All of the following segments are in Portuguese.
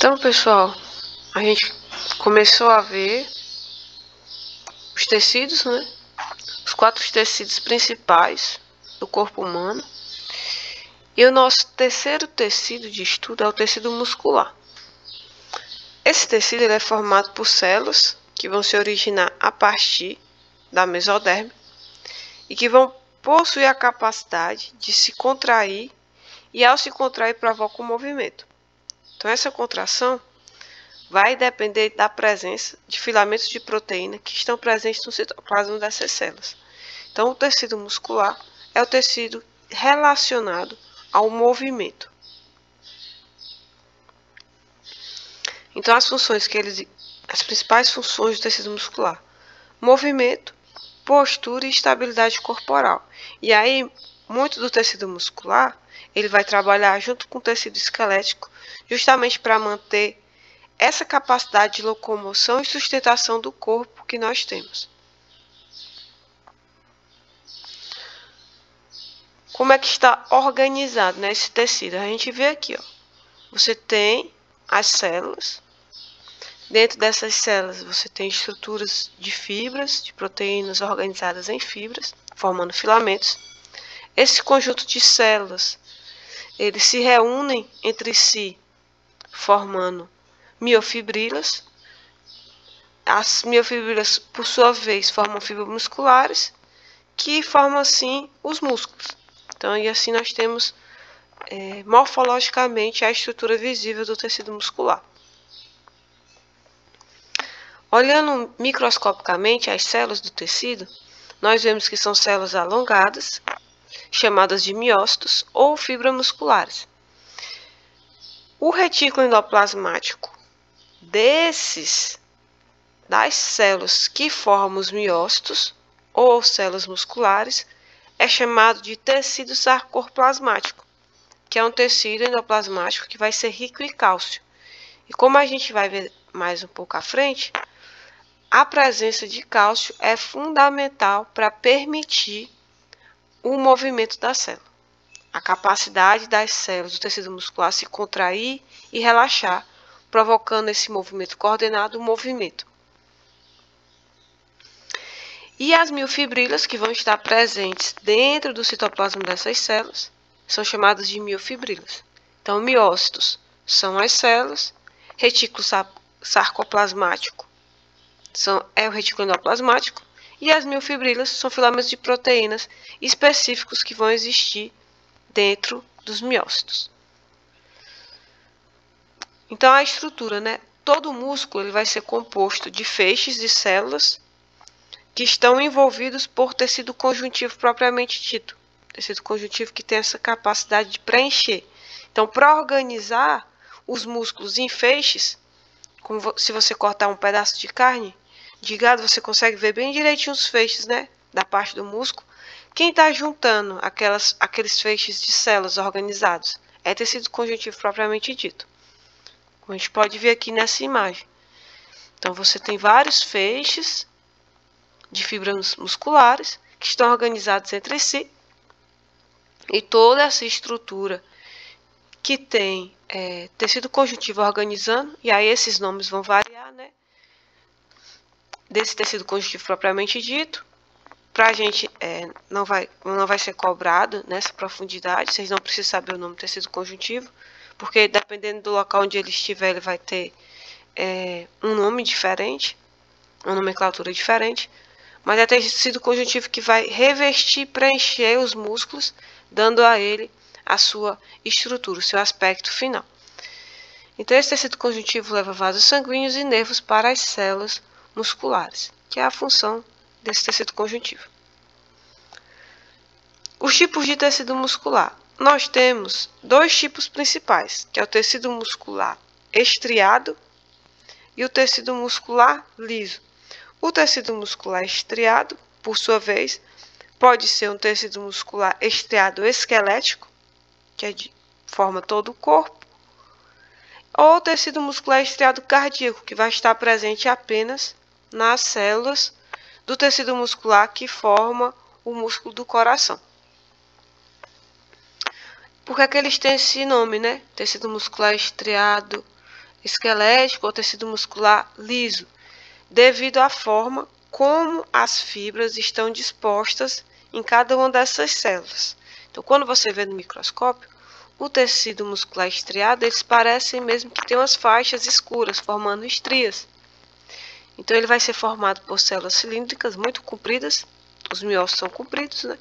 Então, pessoal, a gente começou a ver os tecidos, né? Os 4 tecidos principais do corpo humano. E o nosso terceiro tecido de estudo é o tecido muscular. Esse tecido ele é formado por células que vão se originar a partir da mesoderme e que vão possuir a capacidade de se contrair e, ao se contrair, provoca um movimento. Então, essa contração vai depender da presença de filamentos de proteína que estão presentes no citoplasma dessas células. Então, o tecido muscular é o tecido relacionado ao movimento. Então, as principais funções do tecido muscular: movimento, postura e estabilidade corporal. E aí, muito do tecido muscular, ele vai trabalhar junto com o tecido esquelético, justamente para manter essa capacidade de locomoção e sustentação do corpo que nós temos. Como é que está organizado, né, esse tecido? A gente vê aqui, ó. Você tem as células. Dentro dessas células você tem estruturas de fibras, de proteínas organizadas em fibras, formando filamentos. Esse conjunto de células, eles se reúnem entre si, formando miofibrilas. As miofibrilas, por sua vez, formam fibras musculares, que formam assim os músculos. Então, e assim nós temos morfologicamente a estrutura visível do tecido muscular. Olhando microscopicamente as células do tecido, nós vemos que são células alongadas, chamadas de miócitos ou fibras musculares. O retículo endoplasmático das células que formam os miócitos ou células musculares é chamado de tecido sarcoplasmático, que é um tecido endoplasmático que vai ser rico em cálcio. E como a gente vai ver mais um pouco à frente, a presença de cálcio é fundamental para permitir o movimento da célula. A capacidade das células do tecido muscular se contrair e relaxar, provocando esse movimento coordenado, o movimento. E as miofibrilas, que vão estar presentes dentro do citoplasma dessas células, são chamadas de miofibrilas. Então, miócitos são as células, retículo sarcoplasmático é o retículo endoplasmático, e as miofibrilas são filamentos de proteínas específicos que vão existir dentro dos miócitos. Então, a estrutura, né? Todo músculo ele vai ser composto de feixes de células que estão envolvidos por tecido conjuntivo propriamente dito. Tecido conjuntivo que tem essa capacidade de preencher. Então, para organizar os músculos em feixes, como se você cortar um pedaço de carne de gado, você consegue ver bem direitinho os feixes, né, da parte do músculo. Quem está juntando aqueles feixes de células organizados é tecido conjuntivo propriamente dito, como a gente pode ver aqui nessa imagem. Então, você tem vários feixes de fibras musculares que estão organizados entre si, e toda essa estrutura que tem tecido conjuntivo organizando, e aí esses nomes vão variar, né, desse tecido conjuntivo propriamente dito. Para a gente não vai ser cobrado nessa profundidade, vocês não precisam saber o nome do tecido conjuntivo, porque dependendo do local onde ele estiver, ele vai ter um nome diferente, uma nomenclatura diferente, mas é tecido conjuntivo que vai revestir, preencher os músculos, dando a ele a sua estrutura, o seu aspecto final. Então, esse tecido conjuntivo leva vasos sanguíneos e nervos para as células musculares, que é a função desse tecido conjuntivo. Os tipos de tecido muscular. Nós temos 2 tipos principais, que é o tecido muscular estriado e o tecido muscular liso. O tecido muscular estriado, por sua vez, pode ser um tecido muscular estriado esquelético, que forma todo o corpo, ou tecido muscular estriado cardíaco, que vai estar presente apenas nas células do tecido muscular que forma o músculo do coração. Por que eles têm esse nome, né? Tecido muscular estriado esquelético ou tecido muscular liso, devido à forma como as fibras estão dispostas em cada uma dessas células. Então, quando você vê no microscópio, o tecido muscular estriado, eles parecem mesmo que tem umas faixas escuras, formando estrias. Então, ele vai ser formado por células cilíndricas muito compridas, os miócitos são compridos, né?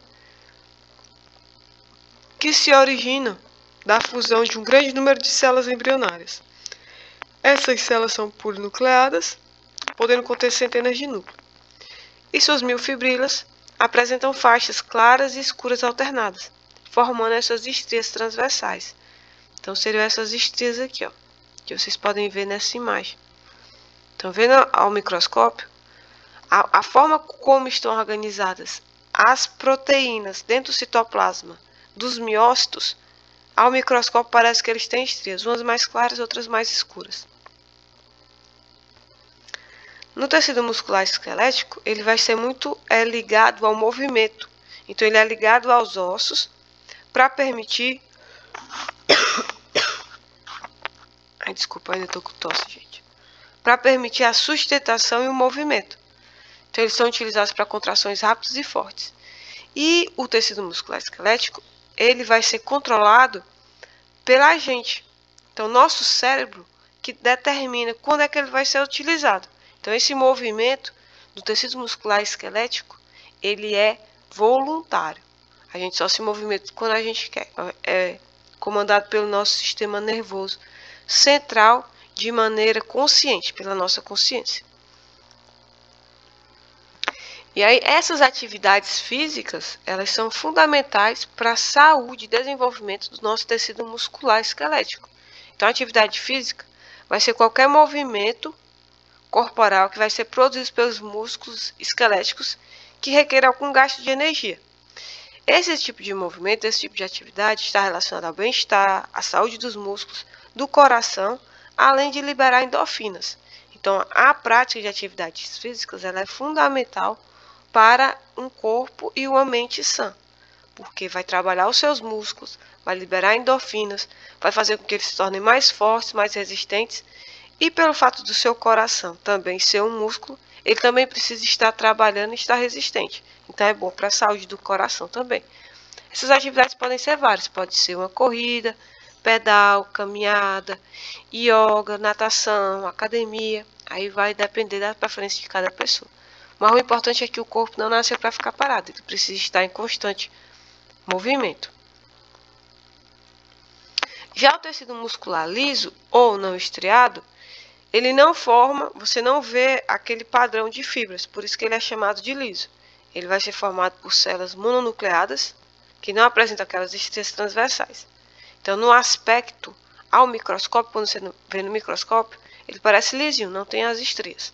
Que se originam da fusão de um grande número de células embrionárias. Essas células são polinucleadas, podendo conter centenas de núcleos. E suas miofibrilas apresentam faixas claras e escuras alternadas, formando essas estrias transversais. Então, seriam essas estrias aqui, ó, que vocês podem ver nessa imagem. Então, vendo ao microscópio, a forma como estão organizadas as proteínas dentro do citoplasma dos miócitos, ao microscópio parece que eles têm estrias, umas mais claras, outras mais escuras. No tecido muscular esquelético, ele vai ser muito ligado ao movimento. Então, ele é ligado aos ossos para permitir... Ai, desculpa, ainda estou com tosse, gente. Para permitir a sustentação e o movimento. Então, eles são utilizados para contrações rápidas e fortes. E o tecido muscular esquelético, ele vai ser controlado pela gente. Então, nosso cérebro que determina quando é que ele vai ser utilizado. Então, esse movimento do tecido muscular esquelético, ele é voluntário. A gente só se movimenta quando a gente quer. É comandado pelo nosso sistema nervoso central de maneira consciente, pela nossa consciência. E aí, essas atividades físicas, elas são fundamentais para a saúde e desenvolvimento do nosso tecido muscular esquelético. Então, a atividade física vai ser qualquer movimento corporal que vai ser produzido pelos músculos esqueléticos que requer algum gasto de energia. Esse tipo de movimento, esse tipo de atividade está relacionado ao bem-estar, à saúde dos músculos, do coração, além de liberar endorfinas. Então, a prática de atividades físicas ela é fundamental para um corpo e uma mente sã, porque vai trabalhar os seus músculos, vai liberar endorfinas, vai fazer com que eles se tornem mais fortes, mais resistentes. E pelo fato do seu coração também ser um músculo, ele também precisa estar trabalhando e estar resistente. Então, é bom para a saúde do coração também. Essas atividades podem ser várias. Pode ser uma corrida, pedal, caminhada, yoga, natação, academia. Aí vai depender da preferência de cada pessoa. Mas o importante é que o corpo não nasceu para ficar parado. Ele precisa estar em constante movimento. Já o tecido muscular liso ou não estriado, ele não forma, você não vê aquele padrão de fibras, por isso que ele é chamado de liso. Ele vai ser formado por células mononucleadas, que não apresentam aquelas estrias transversais. Então, no aspecto, ao microscópio, quando você vê no microscópio, ele parece lisinho, não tem as estrias.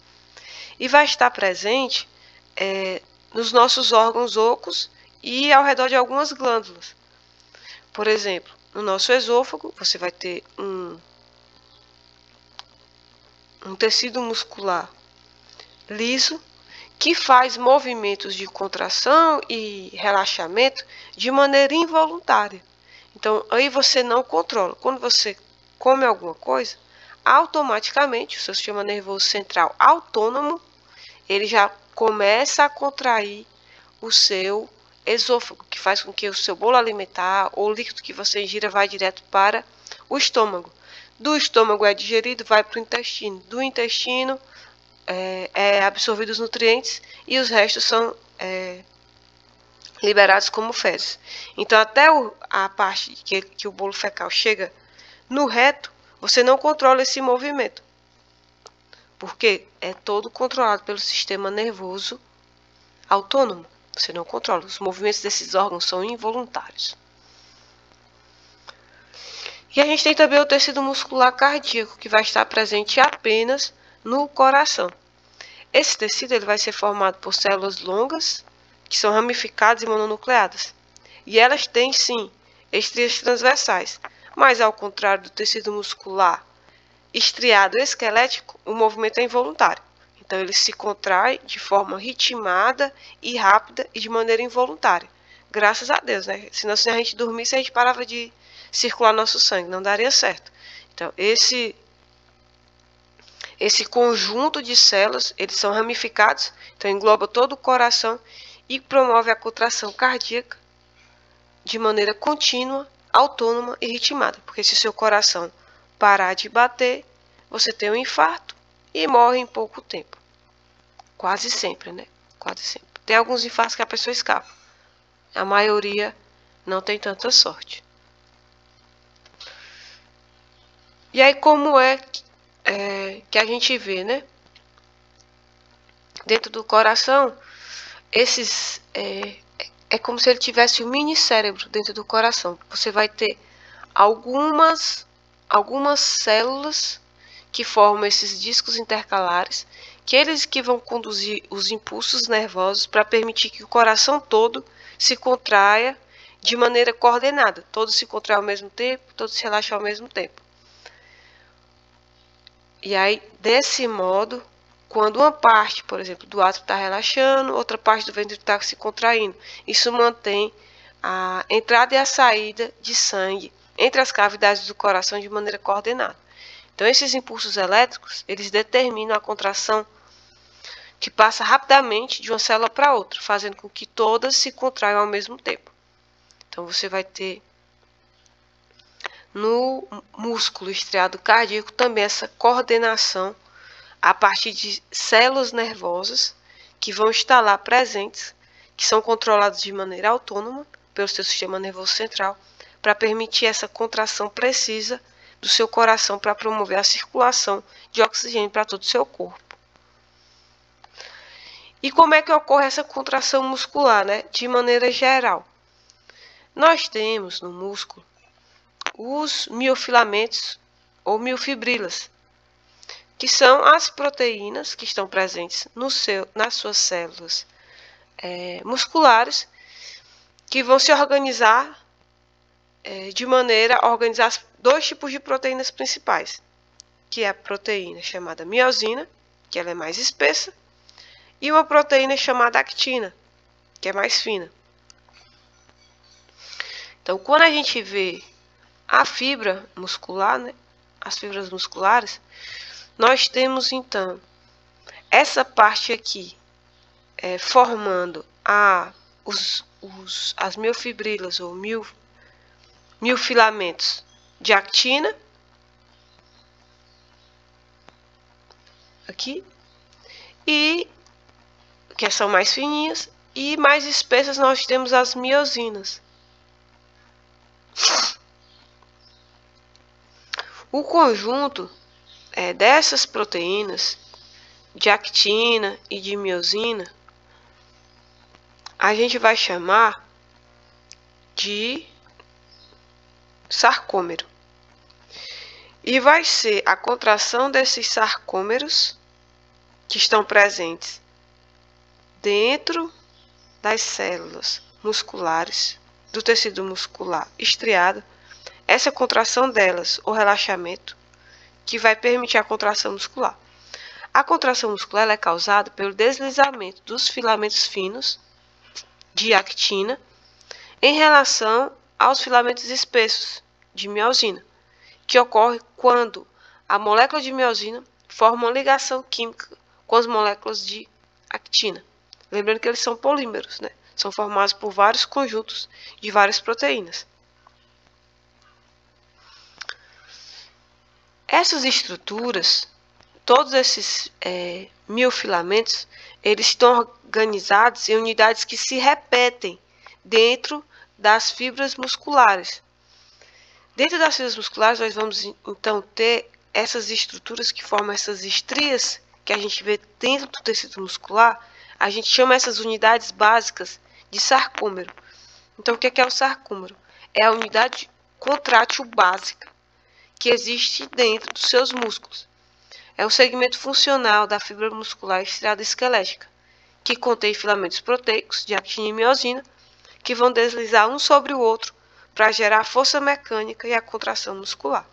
E vai estar presente nos nossos órgãos ocos e ao redor de algumas glândulas. Por exemplo, no nosso esôfago, você vai ter um tecido muscular liso que faz movimentos de contração e relaxamento de maneira involuntária. Então, aí você não controla. Quando você come alguma coisa, automaticamente o seu sistema nervoso central autônomo, ele já começa a contrair o seu esôfago, que faz com que o seu bolo alimentar ou o líquido que você ingira vá direto para o estômago. Do estômago é digerido, vai para o intestino. Do intestino é absorvido os nutrientes e os restos são liberados como fezes. Então, até a parte que o bolo fecal chega no reto, você não controla esse movimento. Porque é todo controlado pelo sistema nervoso autônomo. Você não controla. Os movimentos desses órgãos são involuntários. E a gente tem também o tecido muscular cardíaco, que vai estar presente apenas no coração. Esse tecido ele vai ser formado por células longas, que são ramificadas e mononucleadas. E elas têm, sim, estrias transversais. Mas, ao contrário do tecido muscular estriado esquelético, o movimento é involuntário. Então, ele se contrai de forma ritmada e rápida e de maneira involuntária. Graças a Deus, né? Senão, se a gente dormisse, a gente parava de circular nosso sangue, não daria certo. Então, esse esse conjunto de células, eles são ramificados, então engloba todo o coração e promove a contração cardíaca de maneira contínua, autônoma e ritmada. Porque se seu coração parar de bater, você tem um infarto e morre em pouco tempo. Quase sempre, né? Quase sempre. Tem alguns infartos que a pessoa escapa. A maioria não tem tanta sorte. E aí como que a gente vê, né? Dentro do coração, esses é como se ele tivesse um mini cérebro dentro do coração. Você vai ter algumas células que formam esses discos intercalares, que eles que vão conduzir os impulsos nervosos para permitir que o coração todo se contraia de maneira coordenada. Todos se contraem ao mesmo tempo, todos se relaxam ao mesmo tempo. E aí, desse modo, quando uma parte, por exemplo, do átrio está relaxando, outra parte do ventre está se contraindo. Isso mantém a entrada e a saída de sangue entre as cavidades do coração de maneira coordenada. Então, esses impulsos elétricos, eles determinam a contração que passa rapidamente de uma célula para outra, fazendo com que todas se contraiam ao mesmo tempo. Então, você vai ter no músculo estriado cardíaco também essa coordenação a partir de células nervosas que vão estar lá presentes, que são controladas de maneira autônoma pelo seu sistema nervoso central, para permitir essa contração precisa do seu coração para promover a circulação de oxigênio para todo o seu corpo. E como é que ocorre essa contração muscular, né? De maneira geral, nós temos no músculo os miofilamentos ou miofibrilas, que são as proteínas que estão presentes nas suas células musculares, que vão se organizar de maneira a organizar dois tipos de proteínas principais, que é a proteína chamada miosina, que ela é mais espessa, e uma proteína chamada actina, que é mais fina. Então, quando a gente vê a fibra muscular, né, as fibras musculares, nós temos então essa parte aqui formando as miofibrilas ou miofilamentos de actina, aqui, e que são mais fininhas, e mais espessas nós temos as miosinas. O conjunto dessas proteínas de actina e de miosina a gente vai chamar de sarcômero. E vai ser a contração desses sarcômeros que estão presentes dentro das células musculares do tecido muscular estriado, essa contração delas, o relaxamento, que vai permitir a contração muscular. A contração muscular é causada pelo deslizamento dos filamentos finos de actina em relação aos filamentos espessos de miosina, que ocorre quando a molécula de miosina forma uma ligação química com as moléculas de actina. Lembrando que eles são polímeros, né? São formados por vários conjuntos de várias proteínas. Essas estruturas, todos esses miofilamentos, eles estão organizados em unidades que se repetem dentro das fibras musculares. Dentro das fibras musculares, nós vamos então ter essas estruturas que formam essas estrias que a gente vê dentro do tecido muscular. A gente chama essas unidades básicas de sarcômero. Então, o que é o sarcômero? É a unidade contrátil básica que existe dentro dos seus músculos. É um segmento funcional da fibra muscular estriada esquelética, que contém filamentos proteicos de actina e miosina, que vão deslizar um sobre o outro para gerar a força mecânica e a contração muscular.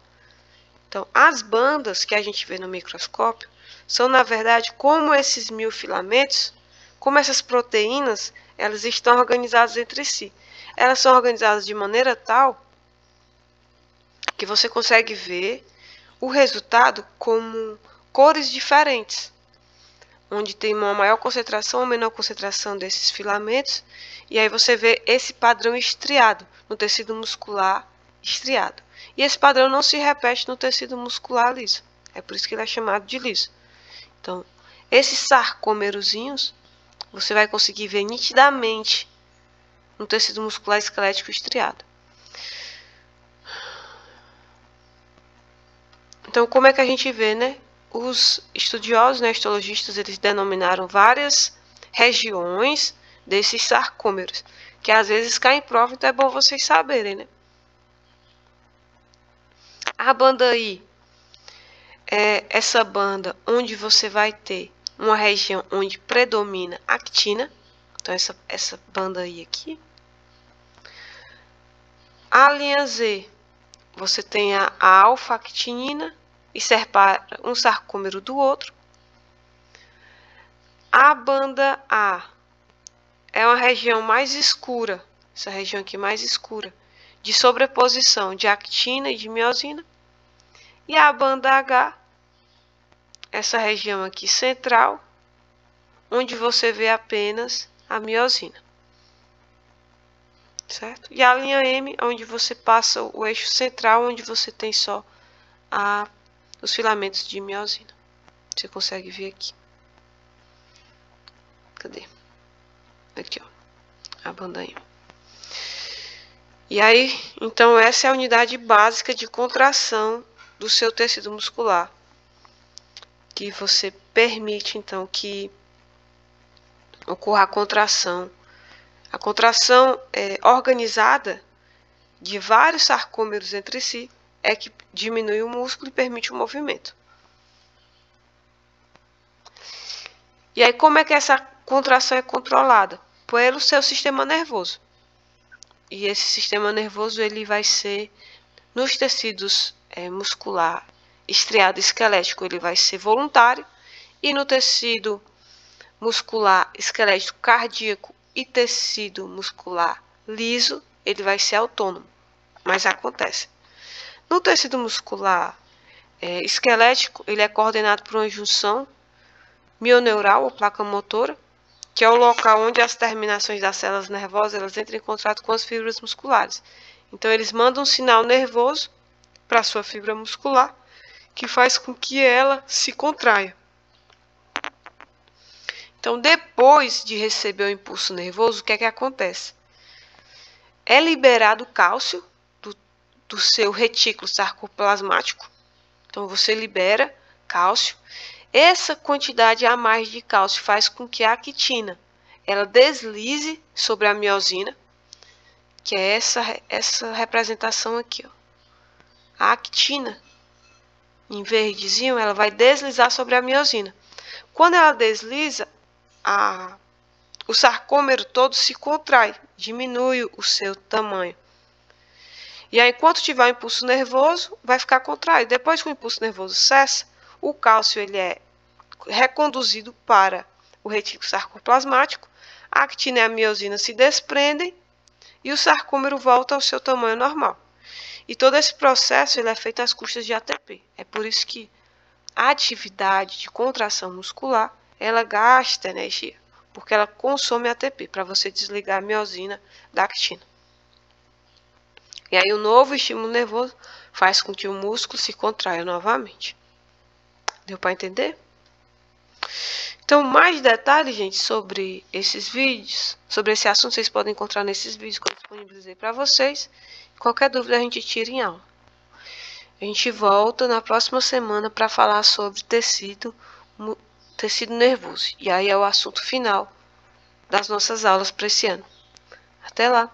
Então, as bandas que a gente vê no microscópio são, na verdade, como esses miofilamentos, como essas proteínas, elas estão organizadas entre si. Elas são organizadas de maneira tal que você consegue ver o resultado como cores diferentes, onde tem uma maior concentração ou menor concentração desses filamentos, e aí você vê esse padrão estriado no tecido muscular estriado. E esse padrão não se repete no tecido muscular liso. É por isso que ele é chamado de liso. Então, esses sarcômerozinhos você vai conseguir ver nitidamente no tecido muscular esquelético estriado. Então, como é que a gente vê, né? Os estudiosos, né, histologistas, eles denominaram várias regiões desses sarcômeros, que às vezes caem em prova, então é bom vocês saberem, né? A banda I é essa banda onde você vai ter uma região onde predomina a actina. Então, essa banda I aqui. A linha Z, você tem a alfa-actinina e separa um sarcômero do outro. A banda A é uma região mais escura, essa região aqui mais escura, de sobreposição de actina e de miosina. E a banda H, essa região aqui central, onde você vê apenas a miosina. Certo? E a linha M, onde você passa o eixo central, onde você tem só os filamentos de miosina. Você consegue ver aqui. Cadê? Aqui, ó. A banda M. E aí, então, essa é a unidade básica de contração do seu tecido muscular, que você permite, então, que ocorra a contração. A contração organizada de vários sarcômeros entre si é que diminui o músculo e permite o movimento. E aí, como é que essa contração é controlada? Pelo seu sistema nervoso. E esse sistema nervoso ele vai ser, nos tecidos muscular estriado esquelético, ele vai ser voluntário, e no tecido muscular esquelético cardíaco e tecido muscular liso, ele vai ser autônomo. Mas acontece. No tecido muscular esquelético, ele é coordenado por uma junção mioneural ou placa motora, que é o local onde as terminações das células nervosas elas entram em contato com as fibras musculares. Então, eles mandam um sinal nervoso para a sua fibra muscular, que faz com que ela se contraia. Então, depois de receber o impulso nervoso, o que é que acontece? É liberado cálcio do seu retículo sarcoplasmático. Então, você libera cálcio. Essa quantidade a mais de cálcio faz com que a actina ela deslize sobre a miosina, que é essa representação aqui, ó. A actina, em verdezinho, ela vai deslizar sobre a miosina. Quando ela desliza, o sarcômero todo se contrai, diminui o seu tamanho. E aí, enquanto tiver o impulso nervoso, vai ficar contraído. Depois que o impulso nervoso cessa, o cálcio ele é reconduzido para o retículo sarcoplasmático, a actina e a miosina se desprendem e o sarcômero volta ao seu tamanho normal. E todo esse processo ele é feito às custas de ATP. É por isso que a atividade de contração muscular ela gasta energia, porque ela consome ATP para você desligar a miosina da actina. E aí o novo estímulo nervoso faz com que o músculo se contraia novamente. Deu para entender? Então, mais detalhes, gente, sobre esses vídeos, sobre esse assunto, vocês podem encontrar nesses vídeos que eu disponibilizei para vocês. Qualquer dúvida a gente tira em aula. A gente volta na próxima semana para falar sobre tecido nervoso. E aí é o assunto final das nossas aulas para esse ano. Até lá!